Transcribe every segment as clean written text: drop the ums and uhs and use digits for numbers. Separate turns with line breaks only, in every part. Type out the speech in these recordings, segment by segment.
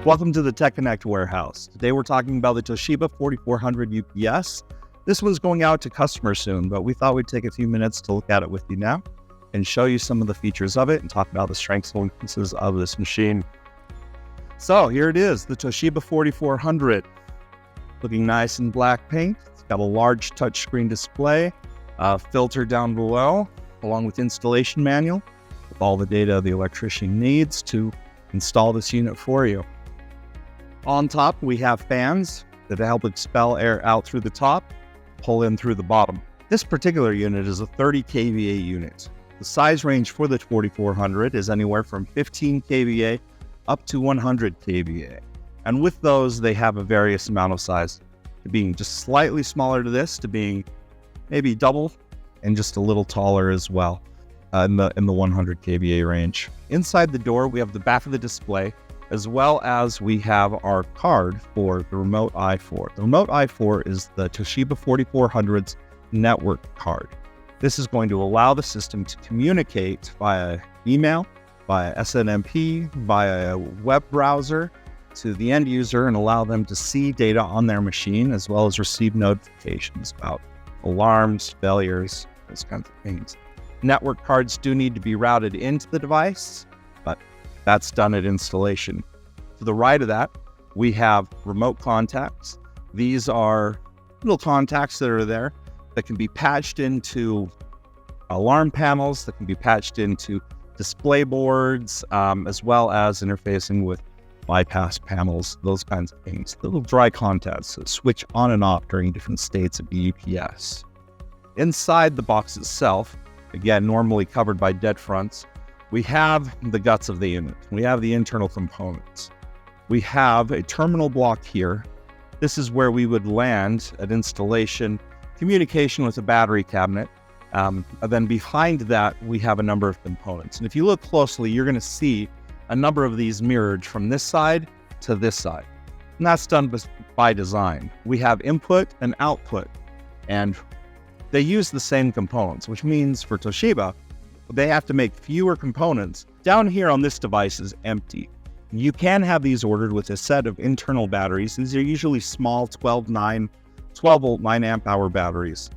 Welcome to the Tech Connect warehouse. Today we're talking about the Toshiba 4400 UPS. This one's going out to customers soon, but we thought we'd take a few minutes to look at it with you now and show you some of the features of it and talk about the strengths and weaknesses of this machine. So here it is, the Toshiba 4400. Looking nice in black paint. It's got a large touchscreen display, filter down below, along with installation manual with all the data the electrician needs to install this unit for you. On top, we have fans that help expel air out through the top, pull in through the bottom. This particular unit is a 30 kVA unit. The size range for the 4400 is anywhere from 15 kVA up to 100 kVA. And with those, they have a various amount of size, to being just slightly smaller to this, to being maybe double, and just a little taller as well in the 100 kVA range. Inside the door, we have the back of the display, as well as we have our card for the Remote i4. The Remote i4 is the Toshiba 4400's network card. This is going to allow the system to communicate via email, via SNMP, via a web browser to the end user and allow them to see data on their machine, as well as receive notifications about alarms, failures, those kinds of things. Network cards do need to be routed into the device, but that's done at installation. To the right of that, we have remote contacts. These are little contacts that are there that can be patched into alarm panels, that can be patched into display boards, as well as interfacing with bypass panels, those kinds of things. Little dry contacts that switch on and off during different states of the UPS. Inside the box itself, again, normally covered by dead fronts, we have the guts of the unit. We have the internal components. We have a terminal block here. This is where we would land at installation, communication with a battery cabinet. And then behind that, we have a number of components. And if you look closely, you're going to see a number of these mirrored from this side to this side. And that's done by design. We have input and output, and they use the same components, which means for Toshiba, they have to make fewer components. Down here on this device is empty. You can have these ordered with a set of internal batteries. These are usually small 12 volt 9 amp hour batteries.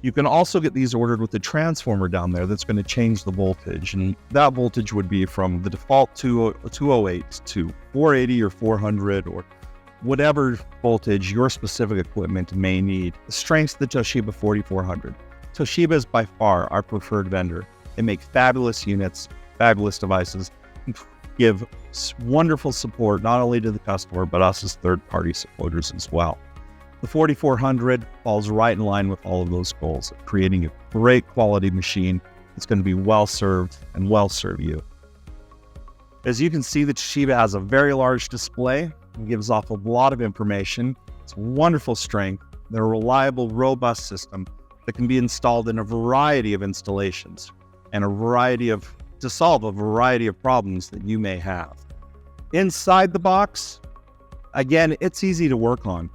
You can also get these ordered with a transformer down there that's going to change the voltage. And that voltage would be from the default 208 to 480 or 400 or whatever voltage your specific equipment may need. The strengths of the Toshiba 4400. Toshiba is by far our preferred vendor. They make fabulous units, fabulous devices, and give wonderful support not only to the customer, but us as third-party supporters as well. The 4400 falls right in line with all of those goals of creating a great quality machine that's going to be well-served and well-serve you. As you can see, the Toshiba has a very large display and gives off a lot of information. It's wonderful strength. They're a reliable, robust system that can be installed in a variety of installations and to solve a variety of problems that you may have. Inside the box, again, it's easy to work on.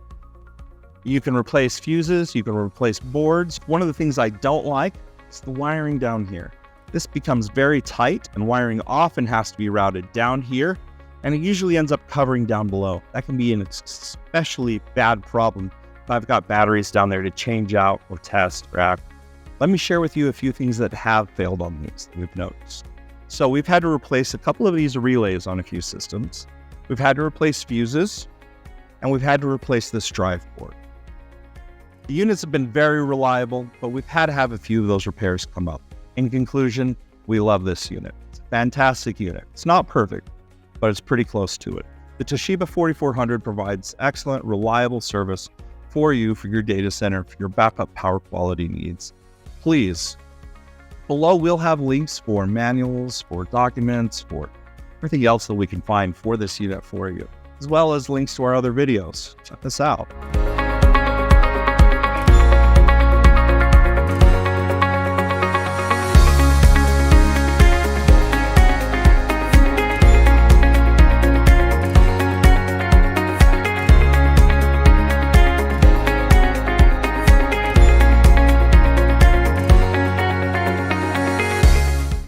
You can replace fuses, you can replace boards. One of the things I don't like is the wiring down here. This becomes very tight, and wiring often has to be routed down here, and it usually ends up covering down below. That can be an especially bad problem if I've got batteries down there to change out or test or act. Let me share with you a few things that have failed on these that we've noticed. So we've had to replace a couple of these relays on a few systems. We've had to replace fuses, and we've had to replace this drive board. The units have been very reliable, but we've had to have a few of those repairs come up. In conclusion, we love this unit. It's a fantastic unit. It's not perfect, but it's pretty close to it. The Toshiba 4400 provides excellent, reliable service for you, for your data center, for your backup power quality needs. Please, below we'll have links for manuals, for documents, for everything else that we can find for this unit for you, as well as links to our other videos. Check this out.